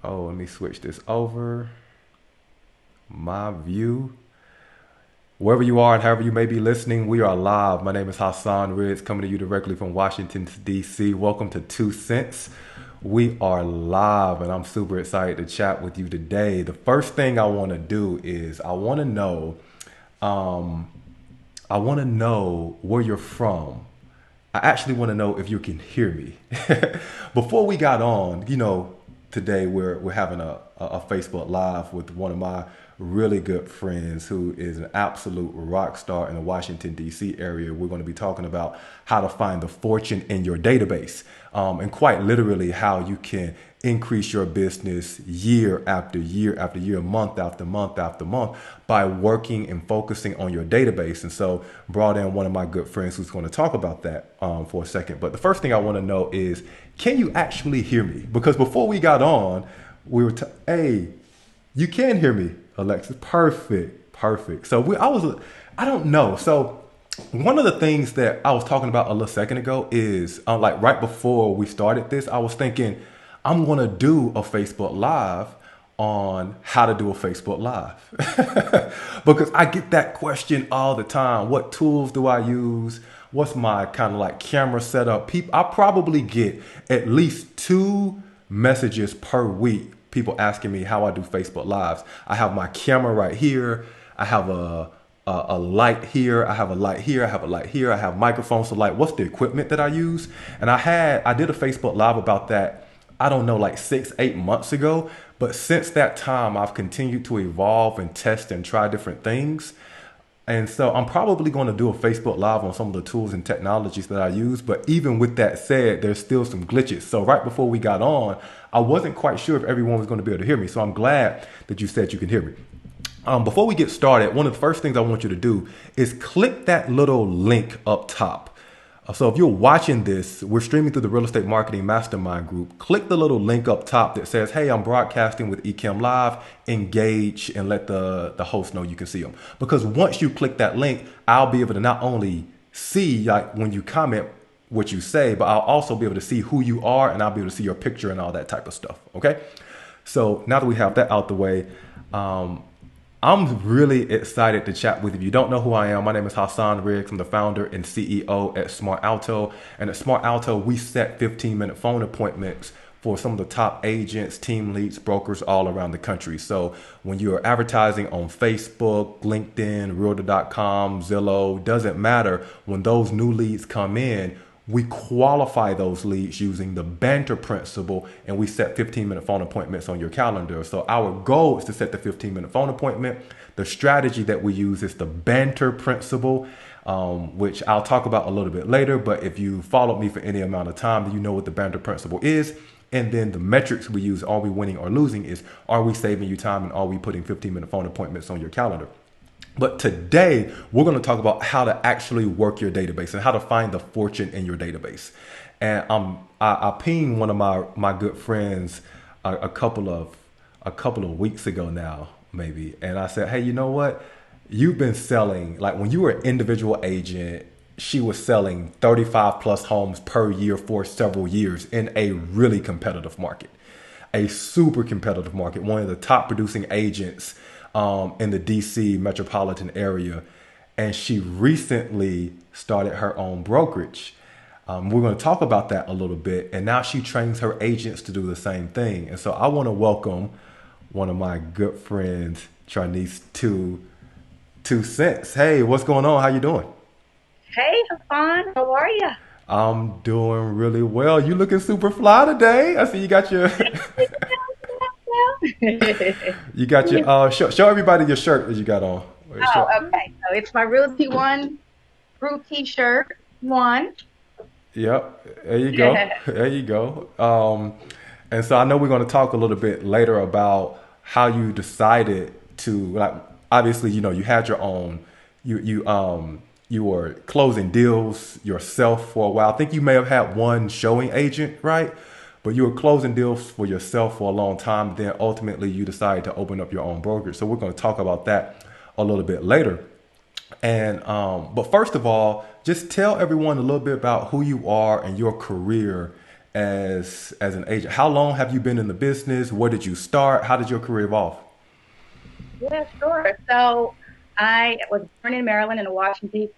Oh, let me switch this over. My view. Wherever you are and however you may be listening, we are live. My name is Hassan Ridge, coming to you directly from Washington, D.C. Welcome to Two Cents. We are live, and I'm super excited to chat with you today. The first thing I want to do is um, I want to know where you're from. I actually want to know if you can hear me. Before we got on, today we're having a Facebook Live with one of my really good friends who is an absolute rock star in the Washington, D.C. area. We're going to be talking about how to find the fortune in your database, and quite literally how you can increase your business year after year after year, month after month after month by working and focusing on your database. And so brought in one of my good friends who's going to talk about that for a second. But the first thing I want to know is, can you actually hear me? Because before we got on, we were, hey, you can hear me, Alexis. Perfect, perfect. So I don't know. So one of the things that I was talking about a little second ago is like right before we started this, I was thinking I'm going to do a Facebook Live on how to do a Facebook Live. Because I get that question all the time. What tools do I use? What's my kind of like camera setup? I probably get at least 2 messages per week, people asking me how I do Facebook Lives. I have my camera right here. I have a light here. I have a light here. I have a light here. I have microphones. So like, what's the equipment that I use? And I did a Facebook Live about that, I don't know, like 6-8 months ago. But since that time, I've continued to evolve and test and try different things. And so I'm probably going to do a Facebook Live on some of the tools and technologies that I use. But even with that said, there's still some glitches. So right before we got on, I wasn't quite sure if everyone was going to be able to hear me. So I'm glad that you said you can hear me. Before we get started, one of the first things I want you to do is click that little link up top. So if you're watching this, we're streaming through the Real Estate Marketing Mastermind group. Click the little link up top that says, hey, I'm broadcasting with Ecamm Live. Engage and let the host know you can see them. Because once you click that link, I'll be able to not only see like when you comment what you say, but I'll also be able to see who you are, and I'll be able to see your picture and all that type of stuff. Okay. So now that we have that out the way, I'm really excited to chat with you. If you don't know who I am, my name is Hassan Riggs. I'm the founder and CEO at Smart Alto. And at Smart Alto, we set 15-minute phone appointments for some of the top agents, team leads, brokers all around the country. So when you're advertising on Facebook, LinkedIn, Realtor.com, Zillow, doesn't matter. When those new leads come in, we qualify those leads using the banter principle, and we set 15-minute phone appointments on your calendar. So our goal is to set the 15-minute phone appointment. The strategy that we use is the banter principle, which I'll talk about a little bit later. But if you followed me for any amount of time, then you know what the banter principle is. And then the metrics we use, are we winning or losing, is are we saving you time and are we putting 15-minute phone appointments on your calendar? But today, we're going to talk about how to actually work your database and how to find the fortune in your database. And I pinged one of my good friends a couple of weeks ago now, maybe. And I said, hey, you know what? You've been selling, like when you were an individual agent, she was selling 35 plus homes per year for several years in a really competitive market, a super competitive market, one of the top producing agents in the DC metropolitan area. And she recently started her own brokerage. We're going to talk about that a little bit. And now she trains her agents to do the same thing. And so I want to welcome one of my good friends, Charnice, to Two Cents. Hey, what's going on? How you doing? Hey, Hassan, how are you? I'm doing really well. You looking super fly today. I see you got your you got your show everybody your shirt that you got on. Oh, okay. So it's my Realty One crew T-shirt. One. Yep. There you go. There you go. And so I know we're going to talk a little bit later about how you decided to, like, obviously, you had your own, you were closing deals yourself for a while. I think you may have had one showing agent, right? But you were closing deals for yourself for a long time. Then ultimately you decided to open up your own brokerage. So we're going to talk about that a little bit later. And but first of all, just tell everyone a little bit about who you are and your career, as an agent? How long have you been in the business? Where did you start? How did your career evolve? Yeah, sure. So I was born in Maryland in the Washington,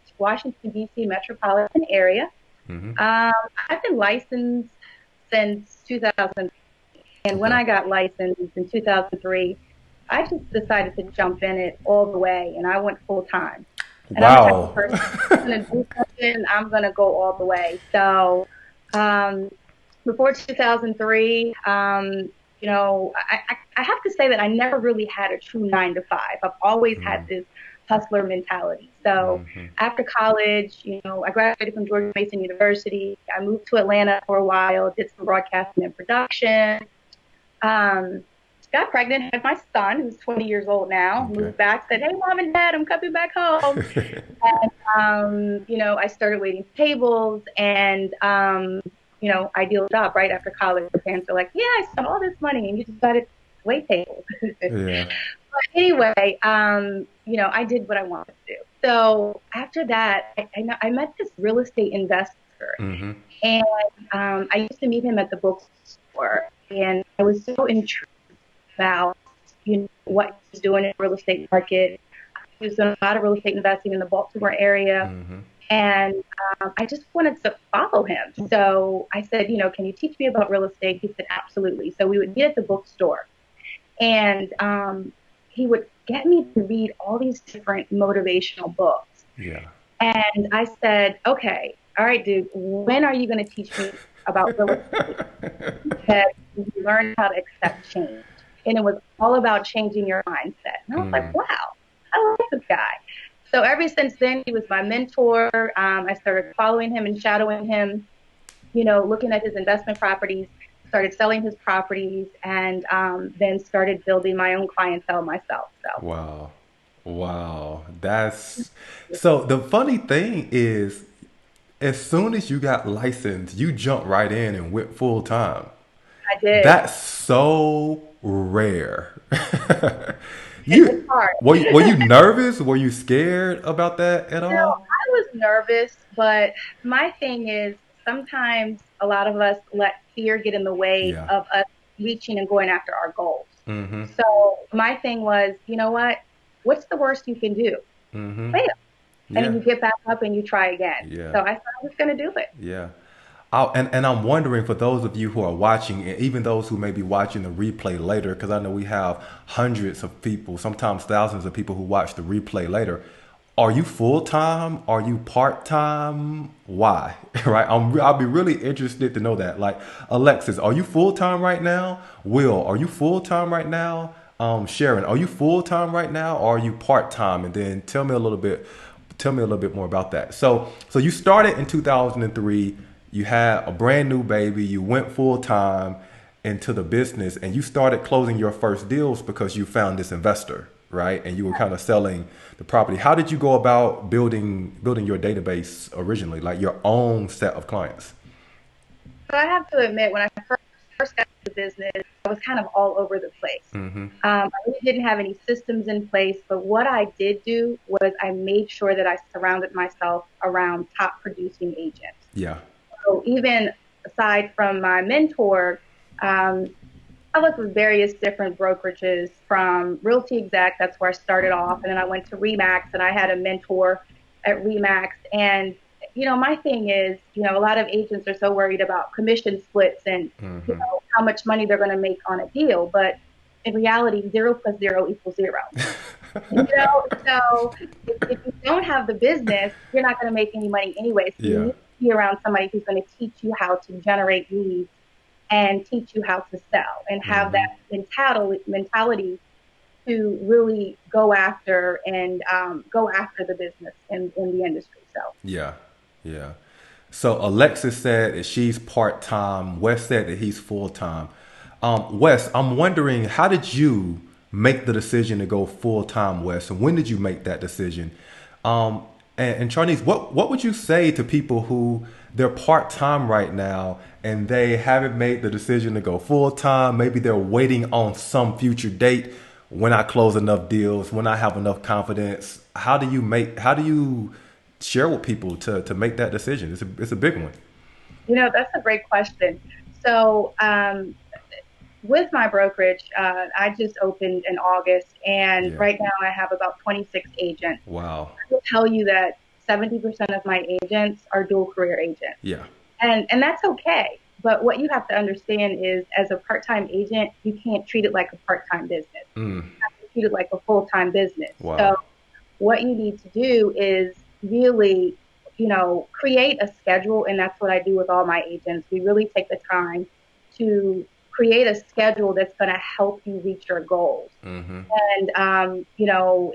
D.C. metropolitan area. Hmm. I've been licensed since 2000. And when Okay. I got licensed in 2003, I just decided to jump in it all the way and I went full time. And I'm the type of Wow. person, I'm going to do something, I'm going to go all the way. So, um, before 2003, I have to say that I never really had a true 9 to 5. I've always had this hustler mentality. So Hmm. after college, I graduated from George Mason University. I moved to Atlanta for a while, did some broadcasting and production. Um, got pregnant, had my son, who's 20 years old now, Okay. moved back, said, "Hey, mom and dad, I'm coming back home." I started waiting tables and, ideal job right after college. The parents are like, "Yeah, I spent all this money and you decided to wait tables." But Yeah. anyway, I did what I wanted to do. So after that, I met this real estate investor Hmm. and I used to meet him at the bookstore and I was so intrigued about, what he was doing in the real estate market. He was doing a lot of real estate investing in the Baltimore area. Hmm. And I just wanted to follow him. So I said, can you teach me about real estate? He said, absolutely. So we would meet at the bookstore and he would get me to read all these different motivational books. Yeah. And I said, okay, all right, dude, when are you going to teach me about real estate? That you learn how to accept change. And it was all about changing your mindset. And I was like, Mm. wow, I like this guy. So ever since then, he was my mentor. I started following him and shadowing him, looking at his investment properties, started selling his properties, and then started building my own clientele myself. So, Wow. Wow. That's so the funny thing is as soon as you got licensed, you jumped right in and went full time. I did. That's so rare. It's you hard. were you nervous? Were you scared about that at all? I was nervous, but my thing is sometimes a lot of us let fear get in the way Yeah. of us reaching and going after our goals. Mm-hmm. So my thing was, you know what? What's the worst you can do? Mm-hmm. Fail. And then Yeah. you get back up and you try again. Yeah. So I said I was going to do it. Yeah. And I'm wondering for those of you who are watching, and even those who may be watching the replay later, because I know we have hundreds of people, sometimes thousands of people who watch the replay later. Are you full time? Are you part time? Why? Right? I'll be really interested to know that. Like Alexis, are you full time right now? Will, are you full time right now? Sharon, are you full time right now, or are you part time? And then tell me a little bit more about that. So you started in 2003. You had a brand new baby. You went full time into the business, and you started closing your first deals because you found this investor, right? And you were kind of selling the property. How did you go about building your database originally, like your own set of clients? So I have to admit, when I first got into the business, I was kind of all over the place. Mm-hmm. I really didn't have any systems in place, but what I did do was I made sure that I surrounded myself around top producing agents. Yeah. So even aside from my mentor, um, I worked with various different brokerages from Realty Exec. That's where I started off. And then I went to Remax and I had a mentor at Remax. And, my thing is, a lot of agents are so worried about commission splits and, Mm-hmm. how much money they're going to make on a deal. But in reality, 0 plus 0 equals 0. So if you don't have the business, you're not going to make any money anyway. So you Yeah. need to be around somebody who's going to teach you how to generate leads and teach you how to sell and have Mm-hmm. that mentality to really go after the business in the industry. So Yeah. Yeah. So Alexis said that she's part time. Wes said that he's full time. Wes, I'm wondering, how did you make the decision to go full time, Wes, and when did you make that decision? And Charnice, what would you say to people who they're part time right now and they haven't made the decision to go full time? Maybe they're waiting on some future date when I close enough deals, when I have enough confidence. How do you share with people to make that decision? It's a big one. that's a great question. So with my brokerage, I just opened in August, and Yeah. right now I have about 26 agents. Wow. I will tell you that 70% of my agents are dual career agents. Yeah. And that's okay. But what you have to understand is as a part-time agent, you can't treat it like a part-time business. Mm. You have to treat it like a full-time business. So Wow. what you need to do is really, create a schedule. And that's what I do with all my agents. We really take the time to create a schedule that's going to help you reach your goals. Mm-hmm. And,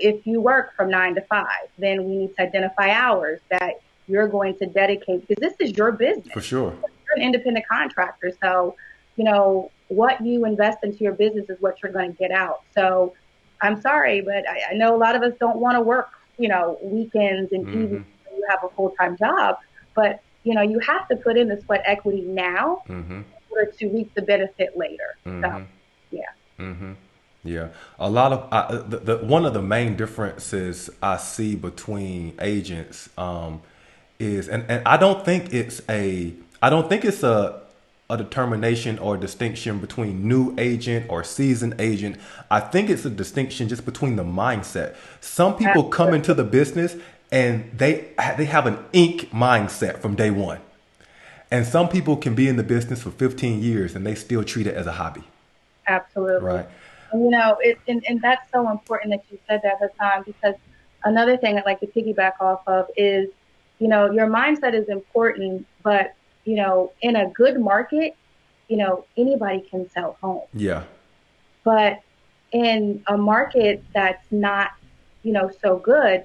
if you work from 9 to 5, then we need to identify hours that you're going to dedicate because this is your For business. sure. You're an independent contractor. So, what you invest into your business is what you're going to get out. So I'm sorry, but I know a lot of us don't want to work, weekends and Mm-hmm. evenings when you have a full-time job, but, you have to put in the sweat equity now Mm-hmm. in order to reap the benefit later. So, Mm-hmm. yeah. Mm-hmm. Yeah, a lot of the one of the main differences I see between agents is, and I don't think it's a determination or detinction between new agent or seasoned agent. I think it's a distinction just between the mindset. Some people come into the business and they have an ink mindset from day one, and some people can be in the business for 15 years and they still treat it as a hobby, Absolutely. right? And, and that's so important that you said that, Hassan, because another thing I'd like to piggyback off of is, your mindset is important, but, in a good market, anybody can sell homes. Yeah. But in a market that's not, so good,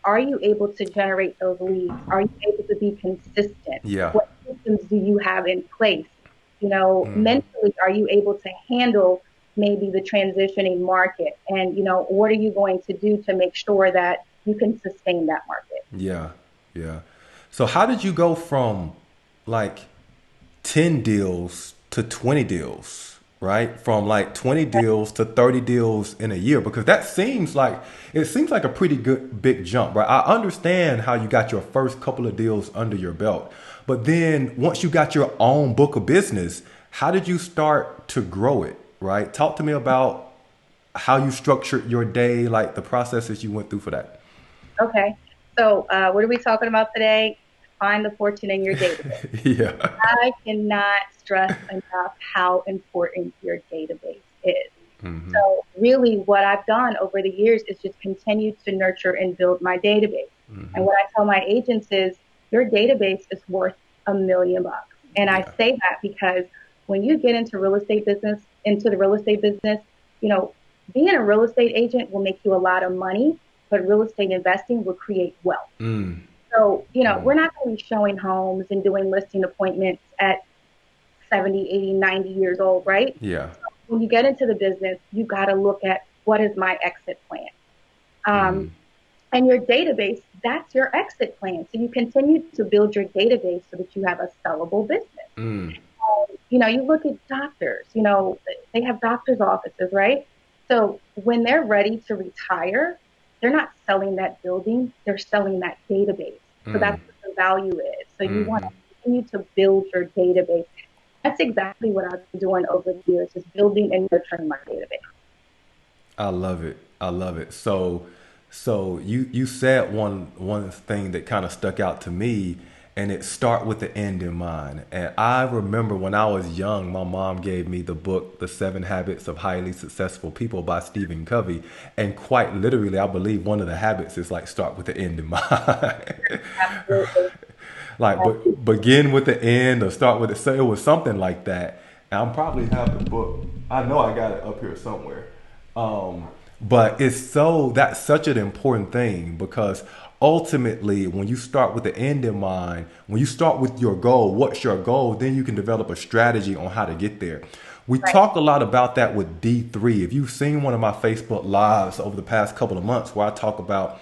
are you able to generate those leads? Are you able to be consistent? Yeah. What systems do you have in place? Mm-hmm. Mentally, are you able to handle maybe the transitioning market? And, what are you going to do to make sure that you can sustain that market? Yeah. Yeah. So how did you go from like 10 deals to 20 deals, right? From like 20 deals to 30 deals in a year? Because that seems like it seems like a pretty good big jump, right? I understand how you got your first couple of deals under your belt. But then once you got your own book of business, how did you start to grow it, right? Talk to me about how you structured your day, like the processes you went through for that. Okay. So, what are we talking about today? Find the fortune in your database. Yeah. I cannot stress enough how important your database is. Mm-hmm. So really what I've done over the years is just continue to nurture and build my database. Mm-hmm. And what I tell my agents is your database is worth $1 million. And I Yeah. say that because when you get into the real estate business, you know, being a real estate agent will make you a lot of money, but real estate investing will create wealth. Mm. So, Mm. we're not going to be showing homes and doing listing appointments at 70, 80, 90 years old, right? Yeah. When you get into the business, you got to look at what is my exit plan. Um, Mm. and your database, that's your exit plan. So you continue to build your database so that you have a sellable business. Mm. You look at doctors, they have doctor's offices, right? So when they're ready to retire, they're not selling that building, they're selling that database. So Mm. that's what the value is. So you want Mm-hmm. to continue to build your database. That's exactly what I've been doing over the years, is building and nurturing my database. I love it. I love it. So you said one thing that kind of stuck out to me, and it start with the end in mind. And I remember when I was young, my mom gave me the book, The 7 Habits of Highly Successful People by Stephen Covey, and quite literally, I believe one of the habits is like start with the end in mind. Absolutely. Like begin with the end or start with it. So it was something like that. And I'm probably have the book. I know I got it up here somewhere. But that's such an important thing because ultimately when you start with the end in mind, when you start with your goal, what's your goal, then you can develop a strategy on how to get there. We Right. talk a lot about that with D3. If you've seen one of my Facebook lives over the past couple of months where I talk about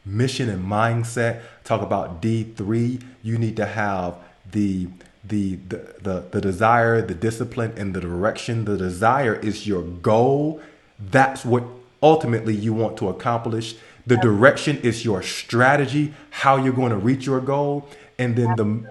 mission and mindset. Talk about D3. You need to have the the desire, the discipline, and the direction. The desire is your goal. That's what ultimately you want to accomplish. The direction is your strategy, how you're going to reach your goal, and then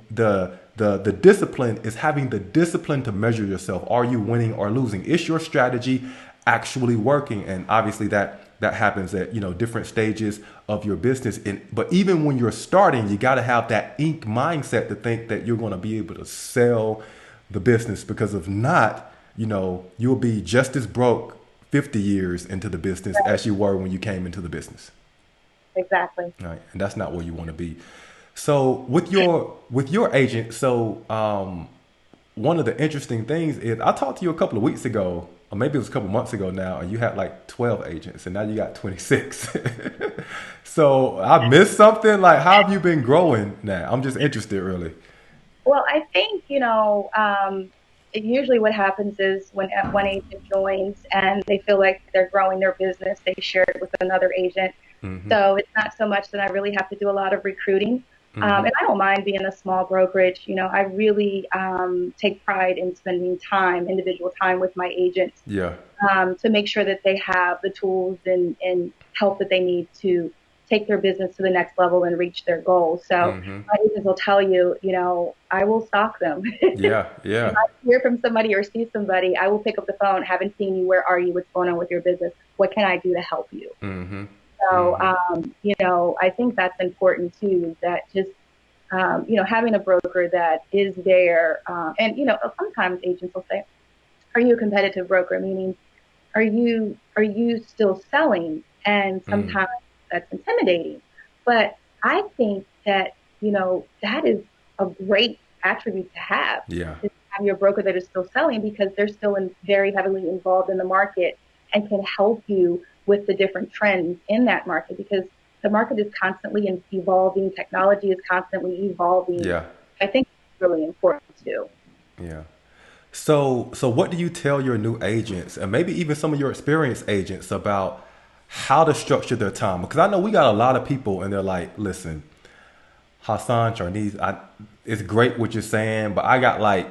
The discipline is having the discipline to measure yourself. Are you winning or losing? Is your strategy actually working? And obviously that happens at, different stages of your business. But even when you're starting, you got to have that Inc. mindset to think that you're going to be able to sell the business, because if not, you'll be just as broke 50 years into the business as you were when you came into the business. Exactly. Right. And that's not where you want to be. So with your agent, one of the interesting things is I talked to you a couple of weeks ago, or maybe it was a couple months ago now, and you had like 12 agents, and now you got 26. So I missed something. Like, how have you been growing now? I'm just interested, really. Well, I think, usually what happens is when one agent joins and they feel like they're growing their business, they share it with another agent. Mm-hmm. So it's not so much that I really have to do a lot of recruiting. Mm-hmm. And I don't mind being a small brokerage. I really take pride in spending individual time with my agents, Yeah. to make sure that they have the tools and help that they need to take their business to the next level and reach their goals. So Mm-hmm. my agents will tell you, I will stalk them. Yeah. If Yeah. I hear from somebody or see somebody, I will pick up the phone. Haven't seen you. Where are you? What's going on with your business? What can I do to help you? Mm-hmm. So, Mm-hmm. I think that's important too, that just, having a broker that is there. And, sometimes agents will say, are you a competitive broker? Meaning, are you still selling? And Mm. sometimes that's intimidating. But I think that, that is a great attribute to have, Yeah. is to have your broker that is still selling, because they're still very heavily involved in the market and can help you with the different trends in that market, because the market is constantly evolving. Technology is constantly evolving. Yeah. I think it's really important too. Yeah. So what do you tell your new agents, and maybe even some of your experienced agents, about how to structure their time? Because I know we got a lot of people, and they're like, "Listen, Hassan, Charnice, it's great what you're saying, but I got like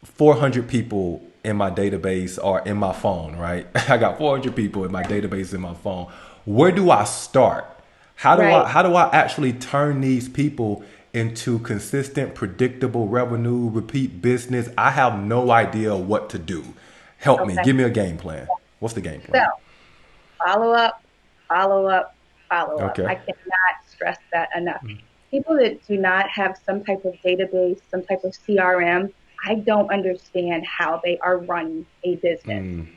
400 people in my database or in my phone, right? I got 400 people in my database in my phone. Where do I start? Right. How do I actually turn these people into consistent, predictable revenue, repeat business? I have no idea what to do. Help me. Okay. Give me a game plan. What's the game So plan? follow up, follow up, follow up. Okay. I cannot stress that enough. People that do not have some type of database, some type of CRM, I don't understand how they are running a business. Mm,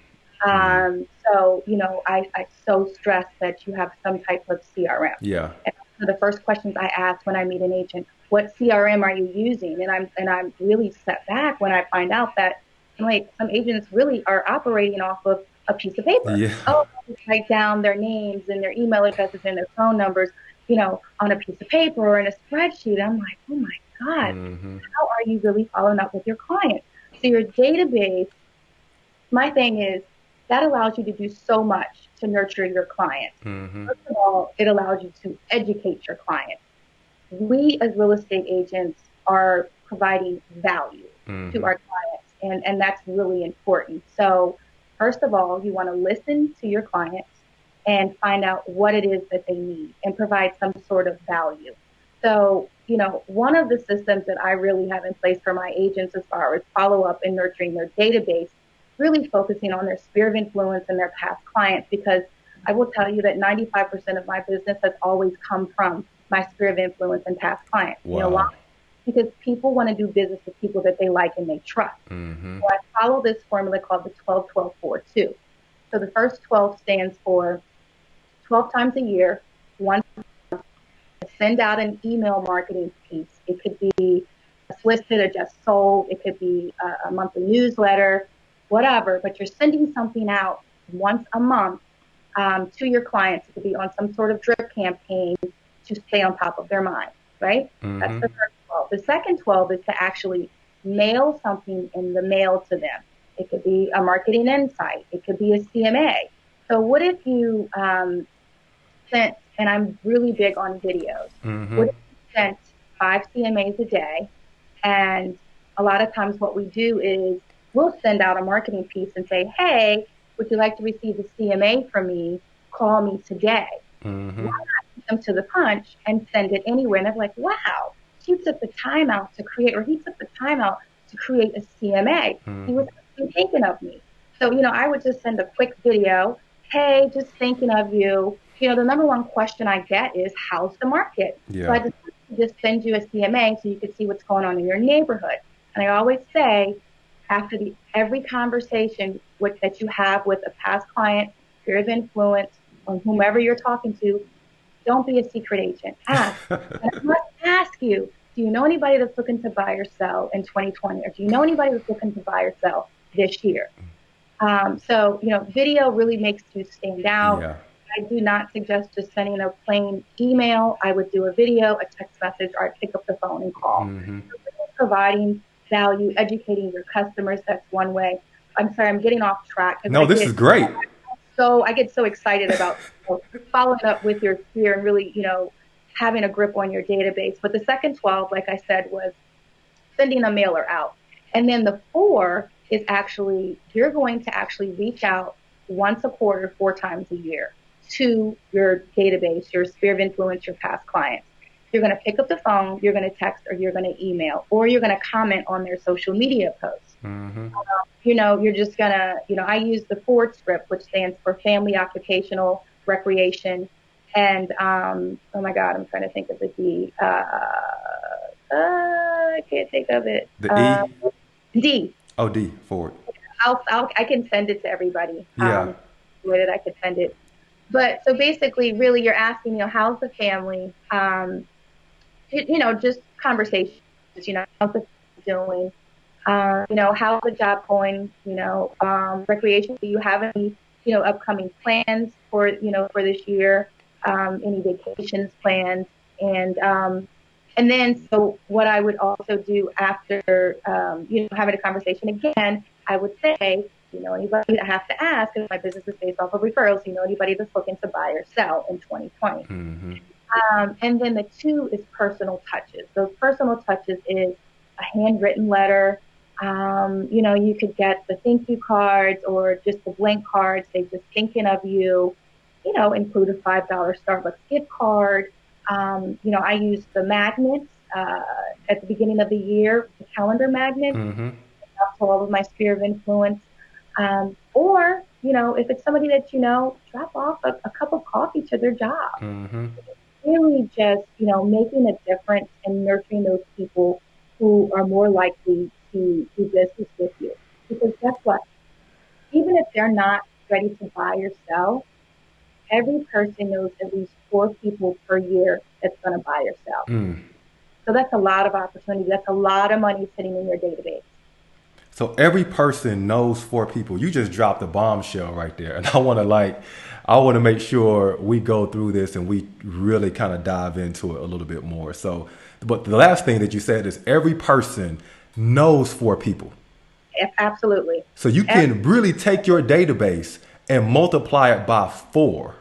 mm, So, I so stress that you have some type of CRM. yeah. And one of the first questions I ask when I meet an agent, what CRM are you using? And I'm really set back when I find out that, like, some agents really are operating off of a piece of paper. Yeah. Oh, they write down their names and their email addresses and their phone numbers, on a piece of paper or in a spreadsheet. I'm like, oh my God, Mm-hmm. how are you really following up with your clients? So your database, my thing is, that allows you to do so much to nurture your clients. Mm-hmm. First of all, it allows you to educate your clients. We as real estate agents are providing value to Mm-hmm. our clients, and that's really important. So first of all, you want to listen to your clients and find out what it is that they need and provide some sort of value. So, one of the systems that I really have in place for my agents as far as follow up and nurturing their database, really focusing on their sphere of influence and their past clients, because I will tell you that 95% of my business has always come from my sphere of influence and past clients. You know why? Wow. Because people want to do business with people that they like and they trust. Mm-hmm. So I follow this formula called the 12-12-4-2. So the first 12 stands for 12 times a year, one, send out an email marketing piece. It could be just listed or just sold. It could be a monthly newsletter, whatever, but you're sending something out once a month, to your clients. It could be on some sort of drip campaign to stay on top of their mind, right? That's Mm-hmm. the first 12. The second 12 is to actually mail something in the mail to them. It could be a marketing insight. It could be a CMA. So what if you sent, and I'm really big on videos, Mm-hmm. what if you sent 5 CMAs a day? And a lot of times what we do is we'll send out a marketing piece and say, hey, would you like to receive a CMA from me? Call me today. Why Mm-hmm. not put them to the punch and send it anywhere? And they're like, wow, he took the time out to create, or he took the time out to create a CMA. He was actually thinking of me. So, I would just send a quick video. Hey, just thinking of you. The number one question I get is, how's the market? So I Yeah. just send you a CMA so you can see what's going on in your neighborhood. And I always say, after every conversation that you have with a past client, sphere of influence, or whomever you're talking to, don't be a secret agent. Ask. And I must ask you, do you know anybody that's looking to buy or sell in 2020? Or do you know anybody that's looking to buy or sell this year? So, video really makes you stand out. Yeah. I do not suggest just sending a plain email. I would do a video, a text message, or I'd pick up the phone and call. So providing value, educating your customers, that's one way. I'm sorry, I'm getting off track. No, this is great. So I get so excited about following up with your sphere and really, having a grip on your database. But the second 12, like I said, was sending a mailer out. And then the 4 is actually, you're going to actually reach out once a quarter, 4 times a year to your database, your sphere of influence, your past clients. You're going to pick up the phone, you're going to text, or you're going to email, or you're going to comment on their social media posts. You're just going to, I use the FORD script, which stands for Family, Occupational, Recreation, and, oh my God, I'm trying to think of the D. I can't think of it. The E? D. Oh, D, FORD. I can send it to everybody. Yeah. The way that I could send it. But so basically, really, you're asking, how's the family? Just conversations. How's the family doing? How's the job going? Recreation. Do you have any, upcoming plans for this year? Any vacations planned? And then, so what I would also do after, having a conversation again, I would say, anybody that I have to ask, if my business is based off of referrals, anybody that's looking to buy or sell in 2020. And then the 2 is personal touches. Those personal touches is a handwritten letter. You could get the thank you cards or just the blank cards. They just thinking of you, include a $5 Starbucks gift card. I use the magnets at the beginning of the year, the calendar magnets, to all of my sphere of influence. Or, if it's somebody that drop off a cup of coffee to their job. Really just, making a difference and nurturing those people who are more likely to do business with you. Because guess what? Even if they're not ready to buy or sell, every person knows at least 4 people per year that's going to buy or sell. So that's a lot of opportunity. That's a lot of money sitting in your database. So every person knows 4 people. You just dropped a bombshell right there. And I want to make sure we go through this and we really kind of dive into it a little bit more. So, but the last thing that you said is every person knows 4 people. Yes, absolutely. So you can really take your database and multiply it by 4.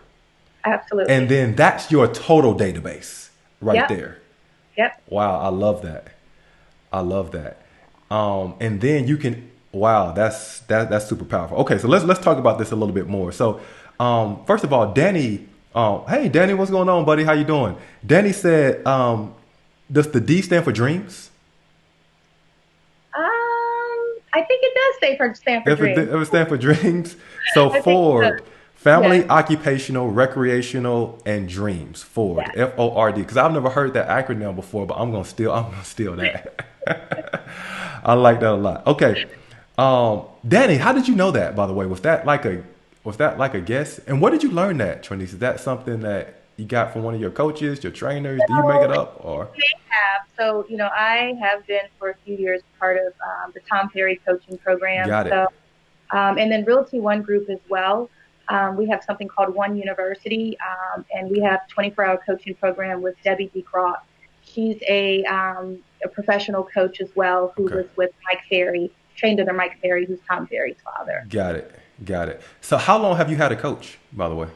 Absolutely. And then that's your total database right there. Yep. Wow. I love that. And then you can, wow, that's super powerful. Okay. So let's talk about this a little bit more. So, first of all, Danny, hey, Danny, what's going on, buddy? How you doing? Danny said, does the D stand for dreams? I think it does stand for dreams. It stand for dreams. So FORD, family, occupational, recreational, and dreams. FORD, FORD. Because I've never heard that acronym before, but I'm gonna steal that. I like that a lot. Okay, Danny, how did you know that? By the way, was that like a guess? And where did you learn that, Trinice? Is that something that you got from one of your coaches, your trainers? Do you make it up, or? So, I have been for a few years part of the Tom Ferry coaching program. Got it. So, and then Realty One Group as well. We have something called One University, and we have 24-hour coaching program with Debbie DeCroix. She's a professional coach as well, who was with Mike Ferry, trained under Mike Ferry, who's Tom Ferry's father. Got it. So how long have you had a coach, by the way?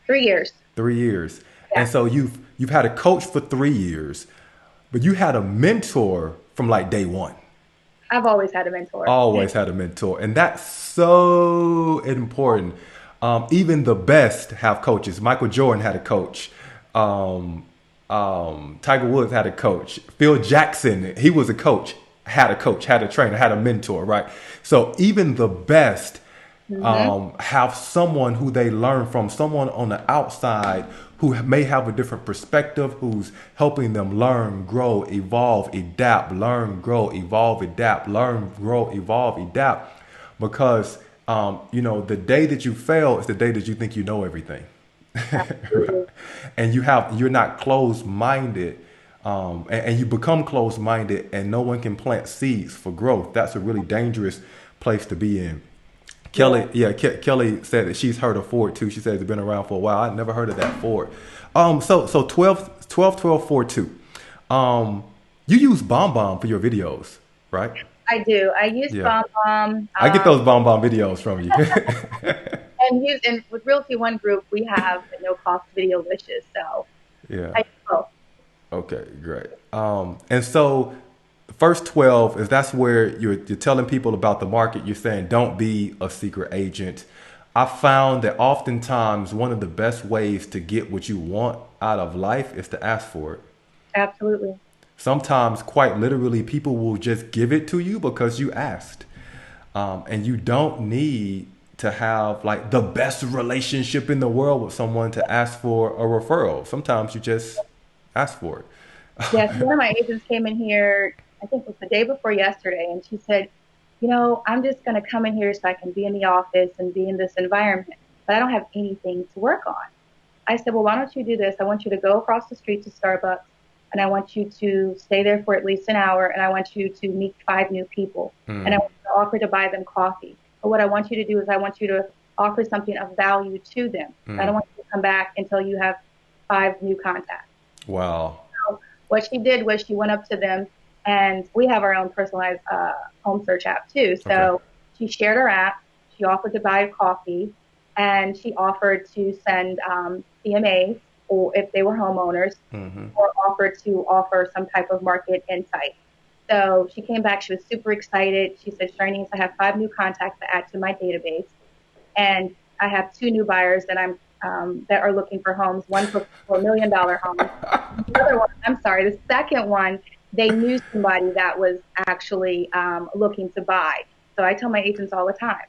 3 years. 3 years. Yeah. And so you've had a coach for 3 years, but you had a mentor from like day one. I've always had a mentor. Always had a mentor. And that's so important. Even the best have coaches. Michael Jordan had a coach. Tiger Woods had a coach. Phil Jackson, he was a coach, had a trainer, had a mentor, right? So even the best have someone who they learn from, someone on the outside who may have a different perspective, who's helping them learn, grow, evolve, adapt, learn, grow, evolve, adapt, learn, grow, evolve, adapt. Because, the day that you fail is the day that you think you know everything. Right? And you're not closed minded, and you become closed minded, and no one can plant seeds for growth. That's a really dangerous place to be in. Kelly, Kelly said that she's heard of Ford too. She says it's been around for a while. I never heard of that Ford. So 12 12 4 2. You use BombBomb for your videos, right? I do. I use BombBomb. I get those BombBomb videos from you. And with Realty One Group, we have the no cost video wishes. So Yeah. I use both. Okay, great. And so first 12 is that's where you're telling people about the market. You're saying don't be a secret agent. I found that oftentimes one of the best ways to get what you want out of life is to ask for it. Absolutely. Sometimes, quite literally, people will just give it to you because you asked. And you don't need to have like the best relationship in the world with someone to ask for a referral. Sometimes you just ask for it. Yes, one of my agents came in here, I think it was the day before yesterday, and she said, I'm just going to come in here so I can be in the office and be in this environment, but I don't have anything to work on. I said, well, why don't you do this? I want you to go across the street to Starbucks, and I want you to stay there for at least an hour, and I want you to meet 5 new people, and I want you to offer to buy them coffee. But what I want you to do is I want you to offer something of value to them. I don't want you to come back until you have 5 new contacts. Wow. So what she did was she went up to them, and we have our own personalized home search app too. So She shared her app. She offered to buy a coffee, and she offered to send CMAs, or if they were homeowners, or offered to offer some type of market insight. So she came back. She was super excited. She said, Charnese, I have 5 new contacts to add to my database, and I have 2 new buyers that that are looking for homes. One for $1 million homes. The other one, the second one, they knew somebody that was actually looking to buy. So I tell my agents all the time,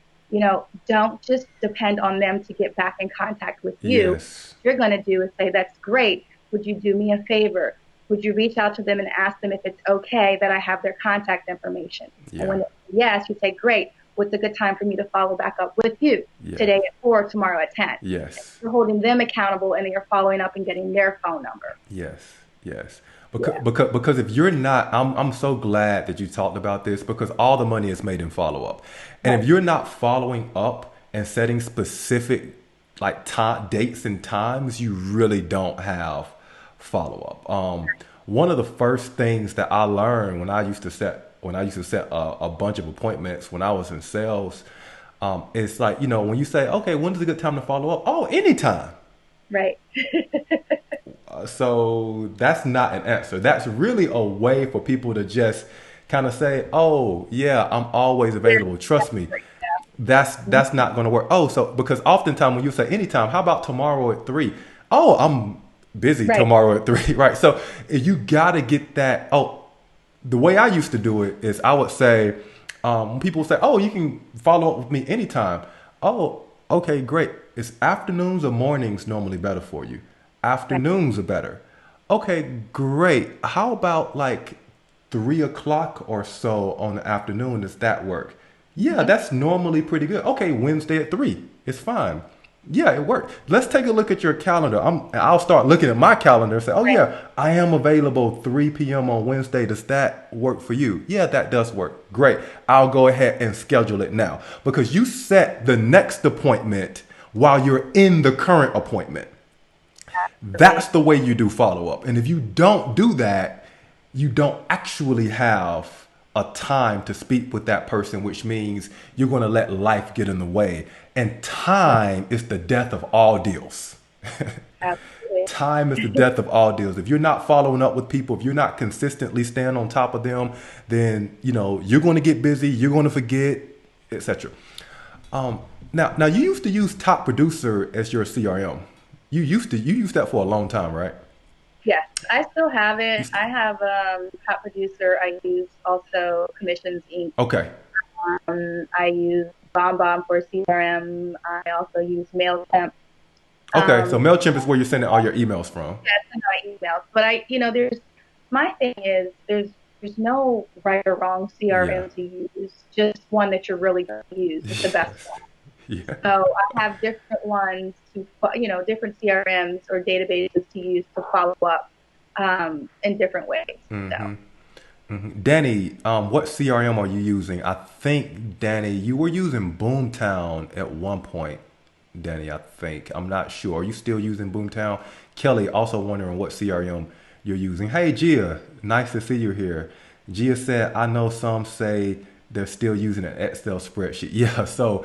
don't just depend on them to get back in contact with you. Yes. What you're going to do is say, that's great. Would you do me a favor? Would you reach out to them and ask them if it's okay that I have their contact information? Yeah. And when they say yes, you say, great. What's a good time for me to follow back up with you? Yeah. Today at 4, tomorrow at 10. Yes. You're holding them accountable, and then you're following up and getting their phone number. Yes. Because if you're not, I'm so glad that you talked about this, because all the money is made in follow up. And if you're not following up and setting specific like dates and times, you really don't have follow up. One of the first things that I learned when I used to set a bunch of appointments when I was in sales, it's like, when you say, okay, when's a good time to follow up? Oh, anytime. Right. So that's not an answer. That's really a way for people to just kind of say, oh yeah, I'm always available. Trust me. That's not going to work. Oh, so because oftentimes when you say anytime, how about tomorrow at 3? Oh, I'm busy tomorrow at 3. Right. So you got to get that. Oh, the way I used to do it is I would say, when people say, oh, you can follow up with me anytime. Oh, okay, great. Is afternoons or mornings normally better for you? Afternoons are better. Okay, great. How about like 3 o'clock or so on the afternoon? Does that work? Yeah, that's normally pretty good. Okay, Wednesday at 3. It's fine. Yeah, it worked. Let's take a look at your calendar. I'll start looking at my calendar and say, oh yeah, I am available 3 p.m. on Wednesday. Does that work for you? Yeah, that does work. Great. I'll go ahead and schedule it now, because you set the next appointment while you're in the current appointment. That's the way you do follow up. And if you don't do that, you don't actually have a time to speak with that person, which means you're going to let life get in the way. And time is the death of all deals. Absolutely. Time is the death of all deals. If you're not following up with people, if you're not consistently staying on top of them, then you're going to get busy, you're going to forget, etc. Now you used to use Top Producer as your CRM. You used that for a long time, right? Yes, I still have it. I have Hot Producer. I use also Commissions Inc. Okay. I use BombBomb for CRM. I also use MailChimp. Okay. So Um, MailChimp is where you're sending all your emails from. that's in my emails. But there's my thing is there's no right or wrong Yeah. CRM to use. Just one that you're really going to use. It's the best Yes. one. Yeah. So I have different ones different CRMs or databases to use to follow up in different ways. So. Danny, what CRM are you using? I think, Danny, you were using Boomtown at one point. Danny, I think. I'm not sure. Are you still using Boomtown? Kelly, also wondering what CRM you're using. Hey, Gia, nice to see you here. Gia said, I know some say they're still using an Excel spreadsheet. Yeah, so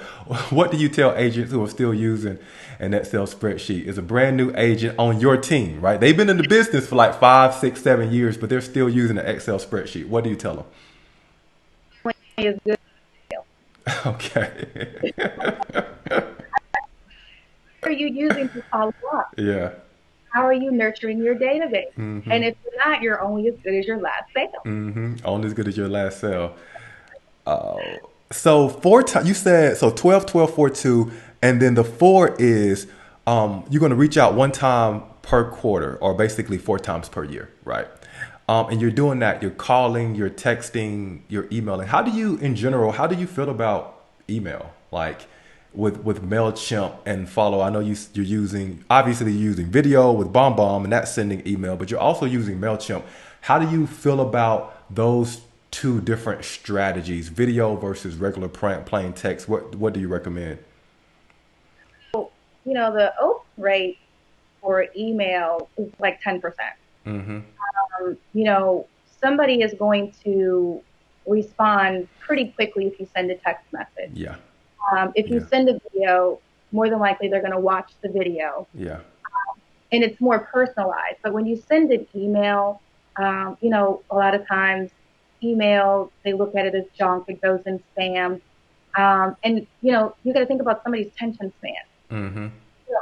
what do you tell agents who are still using an Excel spreadsheet? Is a brand new agent on your team, right? They've been in the business for like 5, 6, 7 years, but they're still using an Excel spreadsheet. What do you tell Is good. them? Okay. What are you using to follow up? Yeah. How are you nurturing your database? And if you're not, you're only as good as your last sale. Only as good as your last sale. So four times you said so 12, 12, 4, 2, and then the four is you're going to reach out one time per quarter, or basically four times per year, right? And you're doing that. You're calling, you're texting, you're emailing. How do you, in general, how do you feel about email? Like with Mailchimp and Follow. I know you're using, obviously you're using video with BombBomb, and that's sending email, but you're also using Mailchimp. How do you feel about those two different strategies, video versus regular plain text? What do you recommend? So, the open rate for email is like 10%. You know, somebody is going to respond pretty quickly if you send a text message. Yeah, If you yeah, send a video, more than likely they're going to watch the video yeah, and it's more personalized. But when you send an email, a lot of times email, they look at it as junk, it goes in spam. You got to think about somebody's attention span.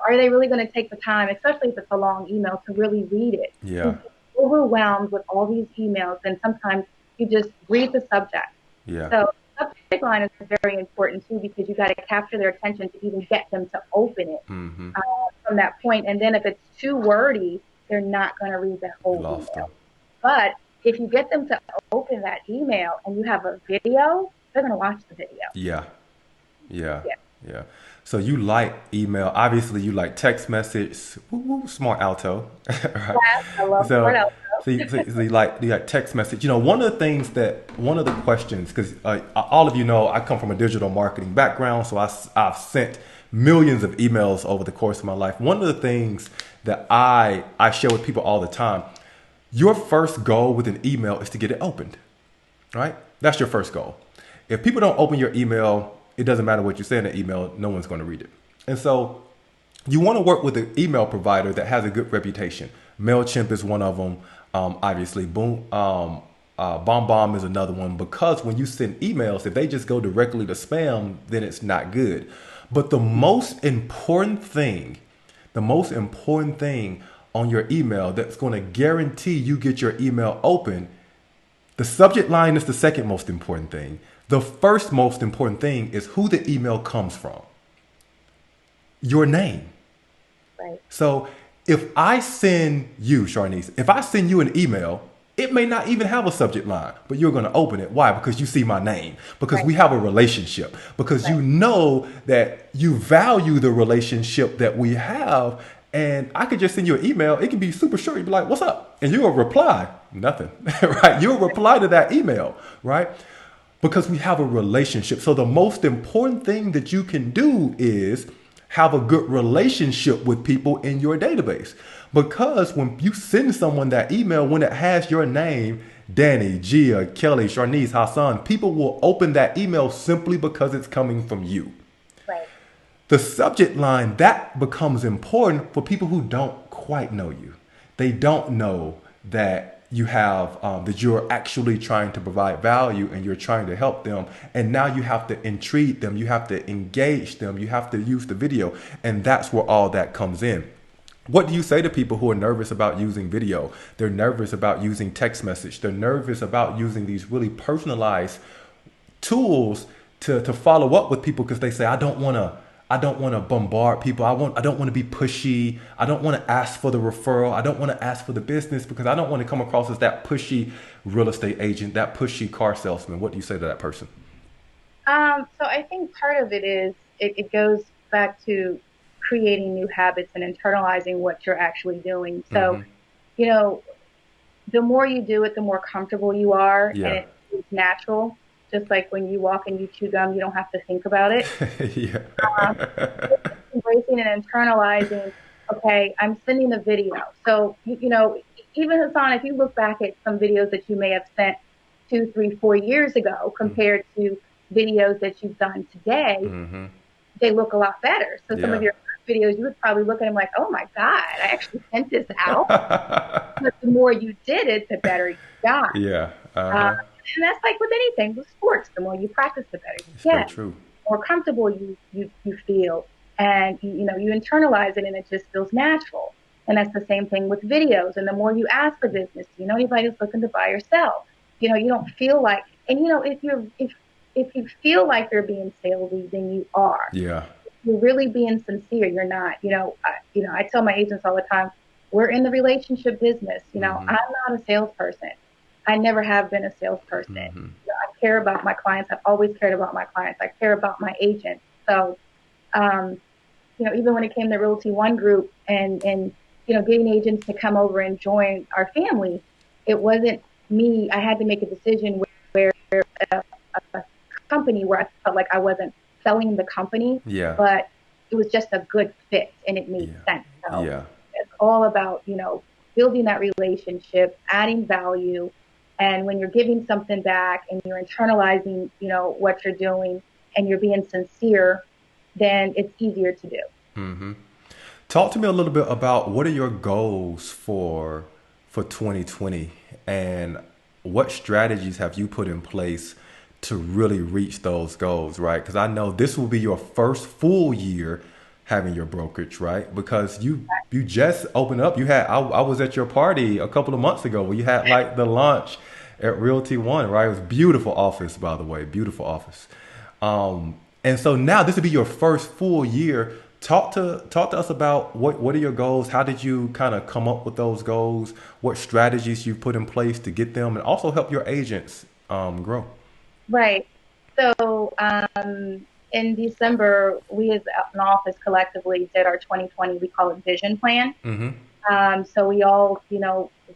Are they really going to take the time, especially if it's a long email, to really read it? You yeah, get overwhelmed with all these emails, and sometimes you just read the subject. yeah, So subject line is very important too because you got to capture their attention to even get them to open it from that point. And then if it's too wordy, they're not going to read the you whole lost them. email. But if you get them to open that email and you have a video, they're going to watch the video. Yeah, yeah, Yeah. yeah. So you like email. Obviously, you like text message. Woo, woo, smart alto, right? Yes, I love Smart So, Alpha. so you like text message. One of the things one of the questions, because all of you know, I come from a digital marketing background, so I've sent millions of emails over the course of my life. One of the things that I share with people all the time, your first goal with an email is to get it opened, right? That's your first goal. If people don't open your email, it doesn't matter what you say in the email, no one's going to read it. And so you want to work with an email provider that has a good reputation. MailChimp is one of them. Obviously, BombBomb is another one, because when you send emails, if they just go directly to spam, then it's not good. But the most important thing on your email that's going to guarantee you get your email open, the subject line is the second most important thing. The first most important thing is who the email comes from. Your name. Right. So if I send you, Sharnice, if I send you an email, it may not even have a subject line, but you're going to open it. Why? Because you see my name, because we have a relationship, because you know that you value the relationship that we have. And I could just send you an email. It can be super short. You'd be like, what's up? And you'll reply, nothing, right? You'll reply to that email, right? Because we have a relationship. So the most important thing that you can do is have a good relationship with people in your database. Because when you send someone that email, when it has your name, Danny, Gia, Kelly, Sharnice, Hassan, people will open that email simply because it's coming from you. Right. The subject line, that becomes important for people who don't quite know you. They don't know that you have that you're actually trying to provide value and you're trying to help them, and now you have to intrigue them, you have to engage them, you have to use the video, and that's where all that comes in. What do you say to people who are nervous about using video? They're nervous about using text message. They're nervous about using these really personalized tools to follow up with people because they say, I don't want to bombard people. I don't want to be pushy. I don't want to ask for the referral. I don't want to ask for the business because I don't want to come across as that pushy real estate agent, that pushy car salesman. What do you say to that person? So I think part of it is it goes back to creating new habits and internalizing what you're actually doing. So, Mm-hmm. you know, the more you do it, the more comfortable you are, and Yeah. it's natural. Just like when you walk and you chew gum, you don't have to think about it. Yeah. Um, Embracing and internalizing. Okay, I'm sending a video. So even Hassan, if you look back at some videos that you may have sent 2, 3, 4 years ago compared to videos that you've done today, Mm-hmm. they look a lot better. So some of Yeah. your videos, you would probably look at them like, oh my God, I actually sent this out. But the more you did it, the better you got. Yeah. Uh, Uh-huh. and that's like with anything, with sports. The more you practice, the better you It's very get. true. The more comfortable you feel, and you internalize it, and it just feels natural. And that's the same thing with videos. And the more you ask for business, anybody who's looking to buy or sell, you don't feel like. And if you feel like you're being salesy, then you are. Yeah. You're really being sincere. You're not. I tell my agents all the time, we're in the relationship business. Mm-hmm. I'm not a salesperson. I never have been a salesperson. Mm-hmm. I care about my clients. I've always cared about my clients. I care about my agents. So, um, even when it came to Realty One Group and getting agents to come over and join our family, it wasn't me. I had to make a decision where a company where I felt like I wasn't selling the company, Yeah. but it was just a good fit and it made Yeah. sense. So Yeah. it's all about, building that relationship, adding value. And when you're giving something back and you're internalizing, what you're doing and you're being sincere, then it's easier to do. Mm-hmm. Talk to me a little bit about what are your goals for 2020 and what strategies have you put in place to really reach those goals, right? Because I know this will be your first full year having your brokerage, right? Because you just opened up. I was at your party a couple of months ago where you had like the launch at Realty One, right? It was beautiful office, by the way, beautiful office. And so now this will be your first full year. Talk to us about what are your goals? How did you kind of come up with those goals? What strategies you put in place to get them, and also help your agents grow. Right. So in December, we as an office collectively did our 2020, we call it vision plan. Mm-hmm. So we all,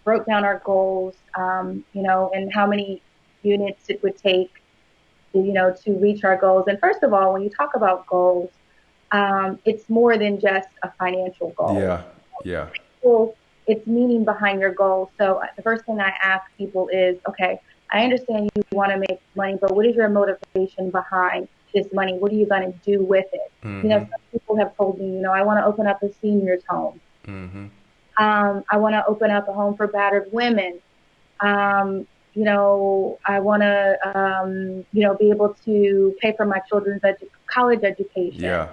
wrote down our goals, and how many units it would take, to reach our goals. And first of all, when you talk about goals, it's more than just a financial goal. Yeah. Yeah. Well, it's meaning behind your goal. So the first thing I ask people is, okay, I understand you want to make money, but what is your motivation behind this money? What are you going to do with it? Mm-hmm. Some people have told me, I want to open up a seniors home. Mm-hmm. I want to open up a home for battered women. I want to, be able to pay for my children's college education. Yeah.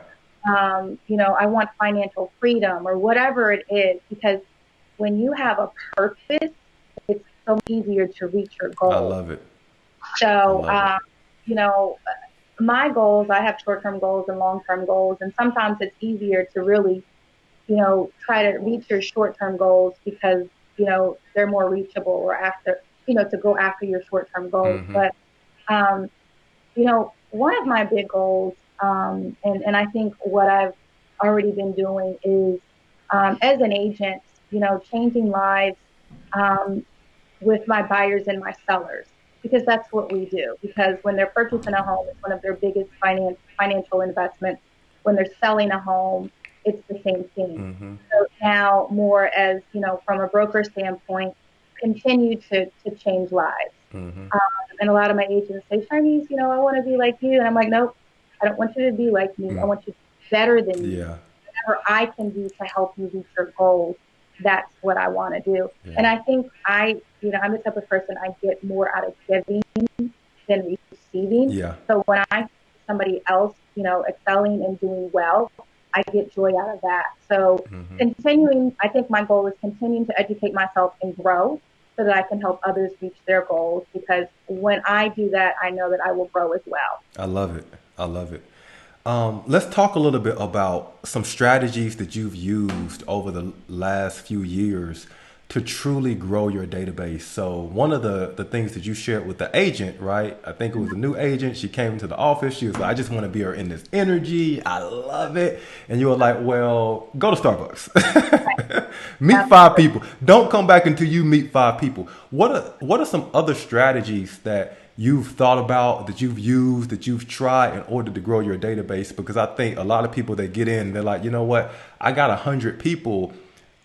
I want financial freedom or whatever it is, because when you have a purpose, it's so easier to reach your goal. I love it. So, I love my goals, I have short-term goals and long-term goals, and sometimes it's easier to really, try to reach your short-term goals because, they're more reachable, or after, to go after your short-term goals. Mm-hmm. But, one of my big goals, and I think what I've already been doing is, as an agent, changing lives with my buyers and my sellers, because that's what we do. Because when they're purchasing a home, it's one of their biggest financial investments. When they're selling a home, it's the same thing. Mm-hmm. So now, more as from a broker standpoint, continue to change lives. Mm-hmm. And a lot of my agents say, Chinese, I want to be like you. And I'm like, nope, I don't want you to be like me. I want you to be better than me. Yeah. Whatever I can do to help you reach your goals, that's what I want to do. Yeah. And I think I'm the type of person, I get more out of giving than receiving. Yeah. So when I see somebody else, excelling and doing well, I get joy out of that. So Hmm. continuing, I think my goal is continuing to educate myself and grow so that I can help others reach their goals. Because when I do that, I know that I will grow as well. I love it. I love it. Let's talk a little bit about some strategies that you've used over the last few years to truly grow your database. So one of the things that you shared with the agent, right? I think it was a new agent. She came into the office. She was like, I just want to be her in this energy. I love it. And you were like, well, go to Starbucks. Meet five Absolutely. people. Don't come back until you meet five people. What are some other strategies that you've thought about, that you've used, that you've tried in order to grow your database? Because I think a lot of people that get in, they're like, you know what, I got 100 people.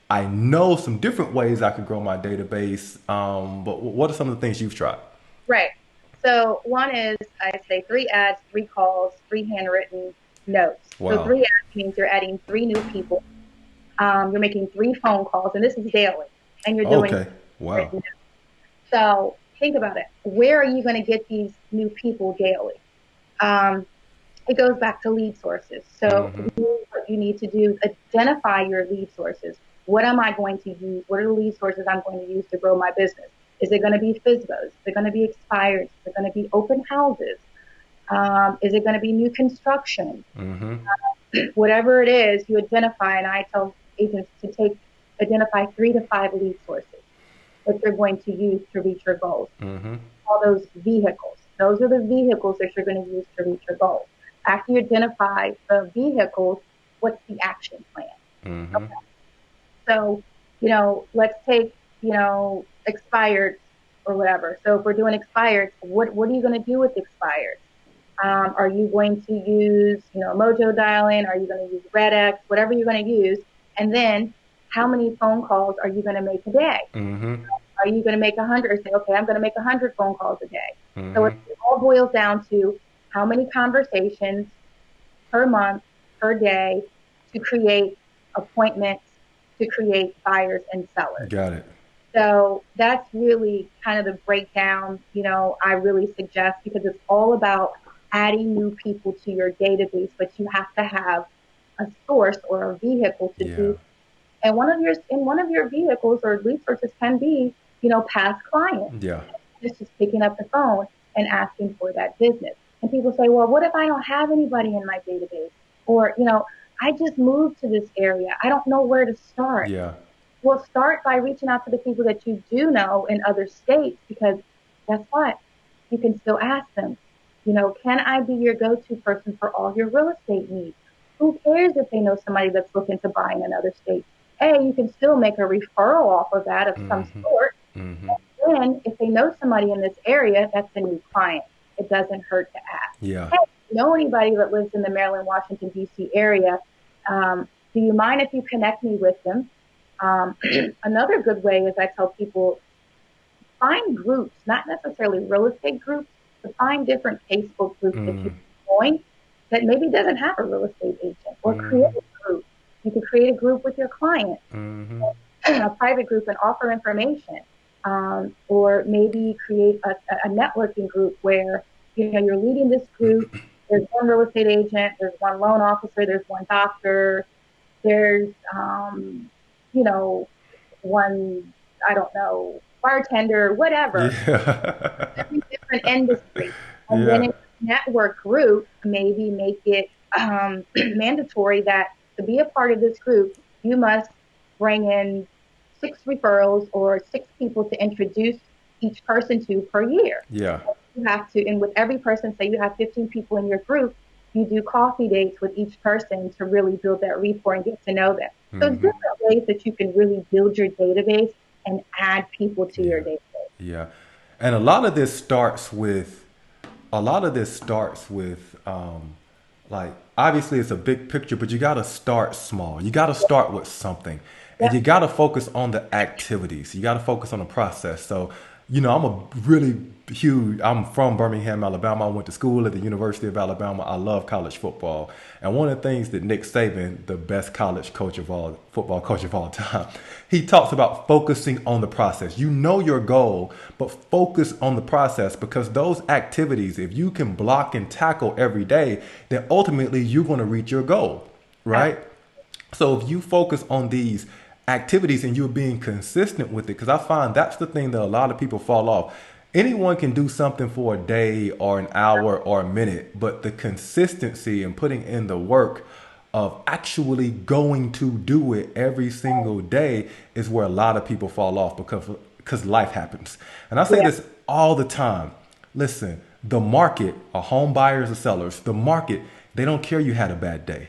I know some different ways I could grow my database. But what are some of the things you've tried? Right. So one is I say 3 ads, 3 calls, 3 handwritten notes. So Wow. 3 ads means you're adding 3 new people. You're making 3 phone calls, and this is daily, and you're doing Okay. Wow. written notes. So think about it. Where are you going to get these new people daily? Um, it goes back to lead sources. So Mm-hmm. really what you need to do is identify your lead sources. What am I going to use? What are the lead sources I'm going to use to grow my business? Is it going to be FISBOs? Is it going to be expired? Is it going to be open houses? Is it going to be new construction? Mm-hmm. Whatever it is, you identify, and I tell agents to identify 3 to 5 lead sources that you're going to use to reach your goals. Mm-hmm. All those vehicles. Those are the vehicles that you're going to use to reach your goals. After you identify the vehicles, what's the action plan? Mm-hmm. So, let's take, expired or whatever. So if we're doing expired, what are you going to do with expired? Are you going to use, Mojo dialing? Are you going to use RedX? Whatever you're going to use. And then how many phone calls are you going to make a day? Mm-hmm. Are you going to make 100 or say, okay, I'm going to make 100 phone calls a day? So Mm-hmm. it all boils down to how many conversations per month, per day to create appointments, to create buyers and sellers. Got it. So that's really kind of the breakdown, I really suggest, because it's all about adding new people to your database, but you have to have a source or a vehicle to Yeah. do. And one of your vehicles or resources can be, past clients. Yeah. It's just picking up the phone and asking for that business. And people say, well, what if I don't have anybody in my database? Or, I just moved to this area. I don't know where to start. Yeah. Well, start by reaching out to the people that you do know in other states, because guess what? You can still ask them, can I be your go-to person for all your real estate needs? Who cares if they know somebody that's looking to buy in another state? Hey, you can still make a referral off of that of some Mm-hmm. sort. Mm-hmm. Then, if they know somebody in this area, that's a new client. It doesn't hurt to ask. Yeah. Hey, if you know anybody that lives in the Maryland, Washington, D.C. area? Do you mind if you connect me with them? Um, Another good way is I tell people, find groups, not necessarily real estate groups, but find different Facebook groups that you Mm-hmm. can join that maybe doesn't have a real estate agent, or create Mm-hmm. a group. You could create a group with your client, Mm-hmm. a private group, and offer information. Or maybe create a networking group where you're leading this group. There's one real estate agent, there's one loan officer, there's one doctor, there's you know one, I don't know, bartender, whatever, Yeah. every different industry. And then Yeah. in the network group, maybe make it mandatory that to be a part of this group, you must bring in 6 referrals or 6 people to introduce each person to per year. Yeah. You have to, and with every person, say you have 15 people in your group, you do coffee dates with each person to really build that rapport and get to know them. So it's Mm-hmm. different ways that you can really build your database and add people to your Yeah. database. Yeah. And a lot of this starts with like, obviously it's a big picture, but you got to start small. You got to start with something, and Yep. you got to focus on the activities. You got to focus on the process. So, I'm a really huge. I'm from Birmingham, Alabama. I went to school at the University of Alabama. I love college football, and one of the things that Nick Saban, the best college coach of all, football coach of all time, he talks about focusing on the process. You know your goal, but focus on the process, because those activities, if you can block and tackle every day, then ultimately you're going to reach your goal. right? So if you focus on these activities and you're being consistent with it, because I find that's the thing that a lot of people fall off. Anyone can do something for a day or an hour or a minute, but the consistency and putting in the work of actually going to do it every single day is where a lot of people fall off because life happens. And I say Yeah. this all the time. Listen, the market, or home buyers or sellers, the market, they don't care you had a bad day.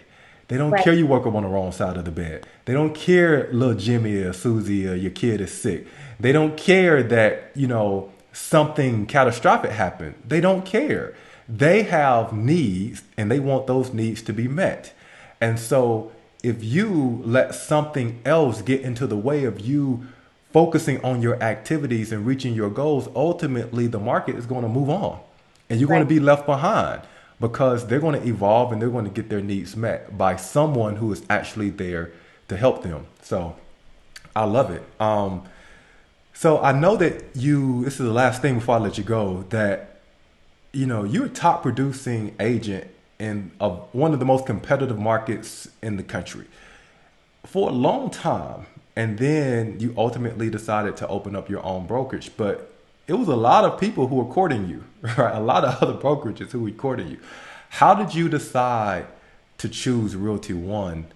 They don't Right. care you woke up on the wrong side of the bed. They don't care little Jimmy or Susie or your kid is sick. They don't care that, something catastrophic happened. They don't care. They have needs and they want those needs to be met. And so if you let something else get into the way of you focusing on your activities and reaching your goals, ultimately the market is going to move on and you're going to Right. be left behind because they're going to evolve and they're going to get their needs met by someone who is actually there to help them. So I love it. So I know that this is the last thing before I let you go, that, you're a top producing agent in one of the most competitive markets in the country for a long time. And then you ultimately decided to open up your own brokerage. But it was a lot of people who were courting you, right? A lot of other brokerages who were courting you. How did you decide to choose Realty One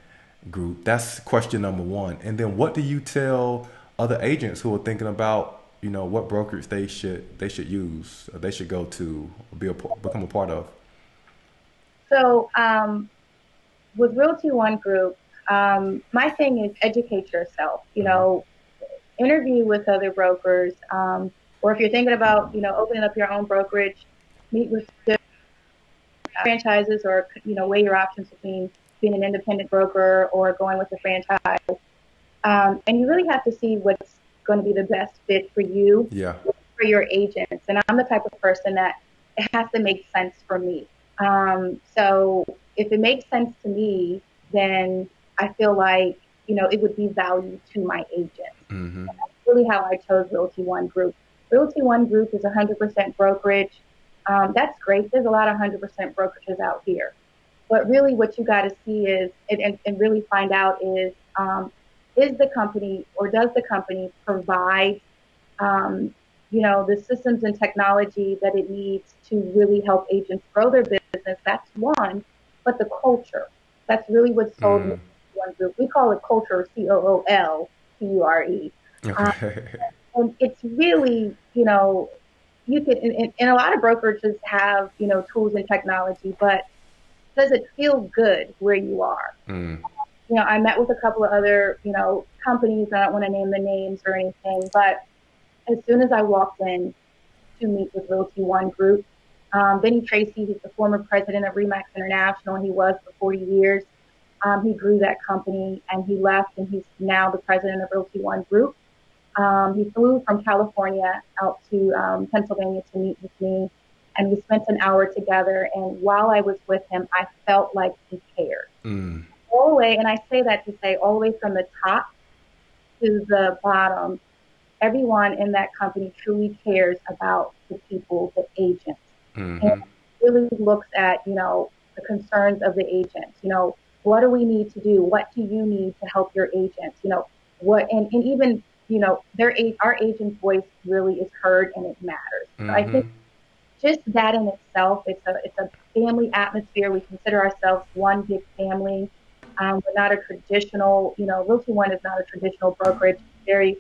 Group? That's question number one. And then what do you tell other agents who are thinking about, what brokerage they should use, or they should go to, become a part of? So, with Realty One Group, my thing is educate yourself. Hmm. Interview with other brokers, or if you're thinking about, opening up your own brokerage, meet with different franchises, or weigh your options between being an independent broker or going with a franchise. And you really have to see what's going to be the best fit for you, Yeah. for your agents. And I'm the type of person that it has to make sense for me. So if it makes sense to me, then I feel like, it would be value to my agents. Hmm. And that's really how I chose Realty One Group. Realty One Group is 100% brokerage. That's great. There's a lot of 100% brokerages out here. But really what you got to see and really find out is the company, or does the company provide the systems and technology that it needs to really help agents grow their business. That's one, but the culture. That's really what sold me Mm. to One Group. We call it culture, COOLTURE. Um, Okay. and it's really, you can, and a lot of brokerages have, tools and technology, but does it feel good where you are? Mm. I met with a couple of other, companies. I don't want to name the names or anything, but as soon as I walked in to meet with Realty One Group, Benny Tracy, he's the former president of Remax International. He was for 40 years. He grew that company and he left, and he's now the president of Realty One Group. He flew from California out to Pennsylvania to meet with me, and we spent an hour together. And while I was with him, I felt like he cared. Mm. All the way, and I say that to say all the way from the top to the bottom, everyone in that company truly cares about the people, the agents, and Hmm. really looks at, the concerns of the agents. What do we need to do? What do you need to help your agents? And even, our agent's voice really is heard and it matters. So I think Hmm. just that in itself, it's a family atmosphere. We consider ourselves one big family. We're not a traditional, Realty One is not a traditional brokerage. It's very,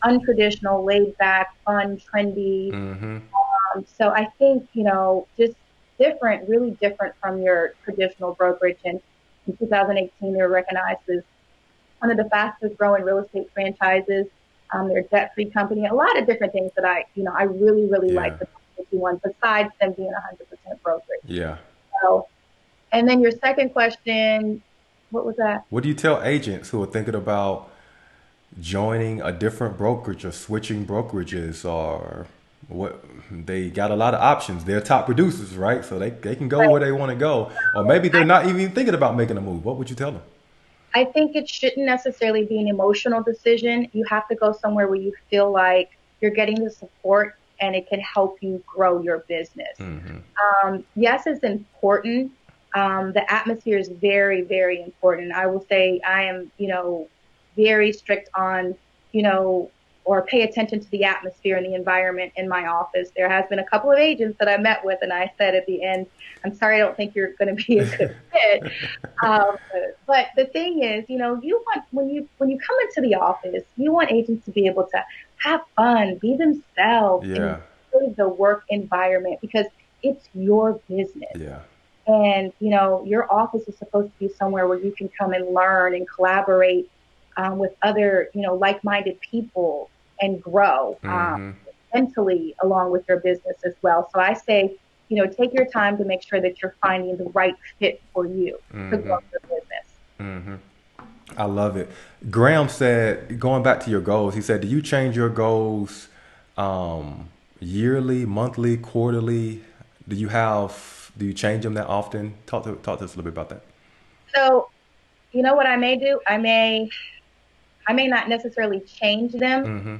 untraditional, laid back, fun, trendy. Hmm. So I think, just different, really different from your traditional brokerage. And in 2018, they were recognized as one of the fastest growing real estate franchises. They're a debt free company, a lot of different things that I really, really Yeah. like the one, besides them being 100% brokerage. Yeah. So, and then your second question, what was that? What do you tell agents who are thinking about joining a different brokerage or switching brokerages, or what? They got a lot of options. They're top producers, right? So they can go where Right. they want to go. Or maybe they're not even thinking about making a move. What would you tell them? I think it shouldn't necessarily be an emotional decision. You have to go somewhere where you feel like you're getting the support and it can help you grow your business. Hmm. Yes, it's important. The atmosphere is very, very important. I will say I am, very strict on, you know, or pay attention to the atmosphere and the environment in my office. There has been a couple of agents that I met with, and I said at the end, I'm sorry, I don't think you're going to be a good fit. Um, but the thing is, you want when you come into the office, you want agents to be able to have fun, be themselves, and Yeah. enjoy the work environment because it's your business. Yeah. And, your office is supposed to be somewhere where you can come and learn and collaborate with other, like-minded people and grow Mm-hmm. mentally along with your business as well. So I say, take your time to make sure that you're finding the right fit for you to Mm-hmm. grow your business. Mm-hmm. I love it. Graham said, going back to your goals, he said, do you change your goals yearly, monthly, quarterly? Do you change them that often? Talk to us a little bit about that. So, what I may do? I may not necessarily change them. Mm-hmm.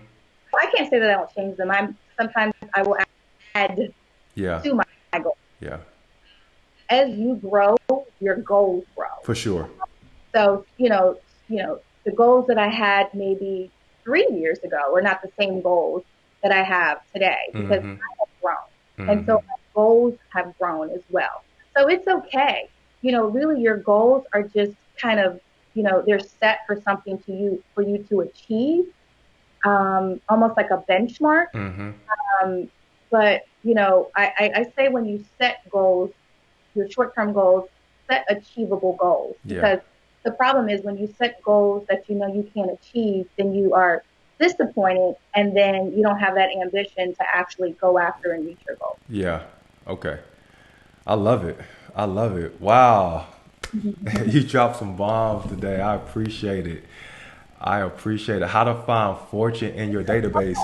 Well, I can't say that I don't change them. Sometimes I will add Yeah. to my goals. Yeah. As you grow, your goals grow. For sure. So, the goals that I had maybe 3 years ago are not the same goals that I have today because Mm-hmm. I have grown. And so Mm-hmm. my goals have grown as well. So it's okay. Really your goals are just kind of, they're set for something for you to achieve, almost like a benchmark. Mm-hmm. Um, but, I say when you set goals, your short-term goals, set achievable goals Yeah. because the problem is when you set goals that you know you can't achieve, then you are disappointed and then you don't have that ambition to actually go after and reach your goals. Yeah. Okay. I love it. I love it. Wow. You dropped some bombs today. I appreciate it. I appreciate it. How to find fortune in your database.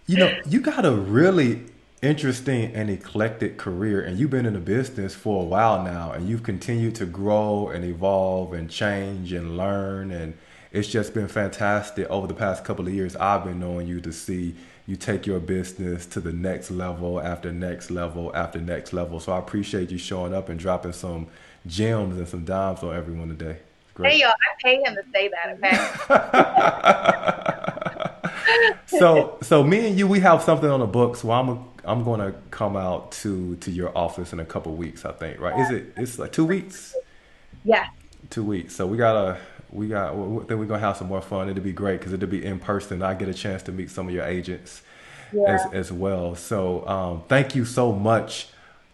You got a really interesting and eclectic career, and you've been in the business for a while now, and you've continued to grow and evolve and change and learn. And it's just been fantastic over the past couple of years. I've been knowing you to see you take your business to the next level after next level after next level. So I appreciate you showing up and dropping some gems and some dimes on everyone today. It's great. Hey, y'all, I pay him to say that, okay? So me and you, we have something on the books. Well, I'm going to come out to your office in a couple of weeks, I think. Right? It's like 2 weeks? Yes. 2 weeks. So I think we're gonna have some more fun. It'll be great because it'll be in person. I get a chance to meet some of your agents Yeah. as well. So thank you so much.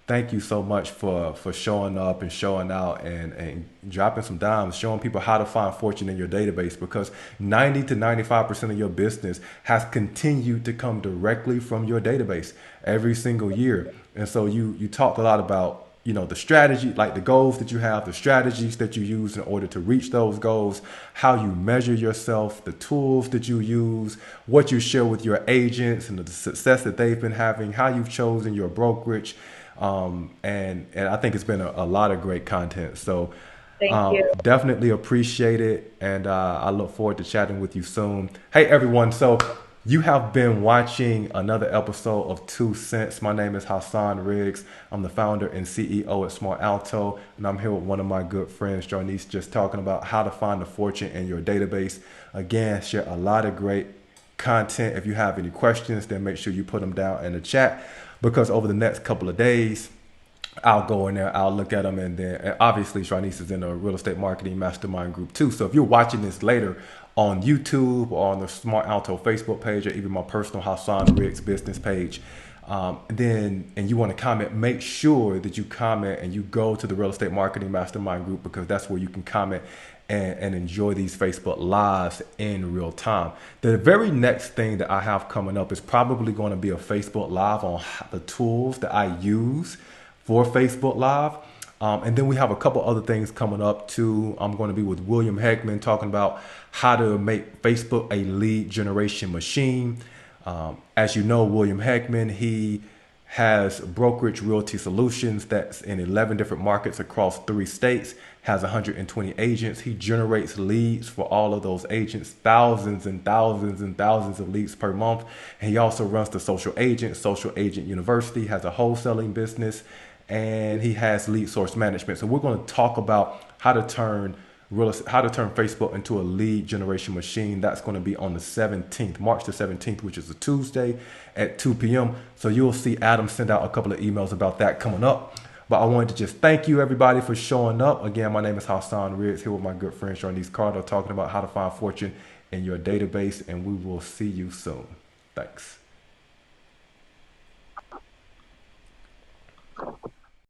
Thank you so much for showing up and showing out and dropping some dimes, showing people how to find fortune in your database because 90 to 95% of your business has continued to come directly from your database every single year. And so you talked a lot about the strategy, like the goals that you have, the strategies that you use in order to reach those goals, how you measure yourself, the tools that you use, what you share with your agents and the success that they've been having, how you've chosen your brokerage. And I think it's been a lot of great content. So Thank you. definitely appreciate it. And I look forward to chatting with you soon. Hey, everyone. So you have been watching another episode of 2 Cents. My name is Hassan Riggs. I'm the founder and CEO at Smart Alto, and I'm here with one of my good friends, Jarnice, just talking about how to find a fortune in your database. Again, share a lot of great content. If you have any questions, then make sure you put them down in the chat because over the next couple of days, I'll go in there, I'll look at them, and obviously Sharnice is in a real estate marketing mastermind group too. So if you're watching this later on YouTube or on the Smart Alto Facebook page or even my personal Hassan Riggs business page, and you want to comment, make sure that you comment and you go to the real estate marketing mastermind group because that's where you can comment and enjoy these Facebook lives in real time. The very next thing that I have coming up is probably going to be a Facebook live on the tools that I use for Facebook Live. And then we have a couple other things coming up too. I'm going to be with William Hegman talking about how to make Facebook a lead generation machine. As you know, William Hegman, he has Brokerage Realty Solutions that's in 11 different markets across 3 states, has 120 agents. He generates leads for all of those agents, thousands and thousands and thousands of leads per month. And he also runs the Social Agent University, has a wholesaling business, and he has Lead Source Management. So we're going to talk about how to turn Facebook into a lead generation machine. That's going to be on the 17th, March the 17th, which is a Tuesday at 2 p.m. So you'll see Adam send out a couple of emails about that coming up. But I wanted to just thank you, everybody, for showing up. Again, my name is Hassan Riggs, here with my good friend Sharnice Carter, talking about how to find fortune in your database, and we will see you soon. Thanks.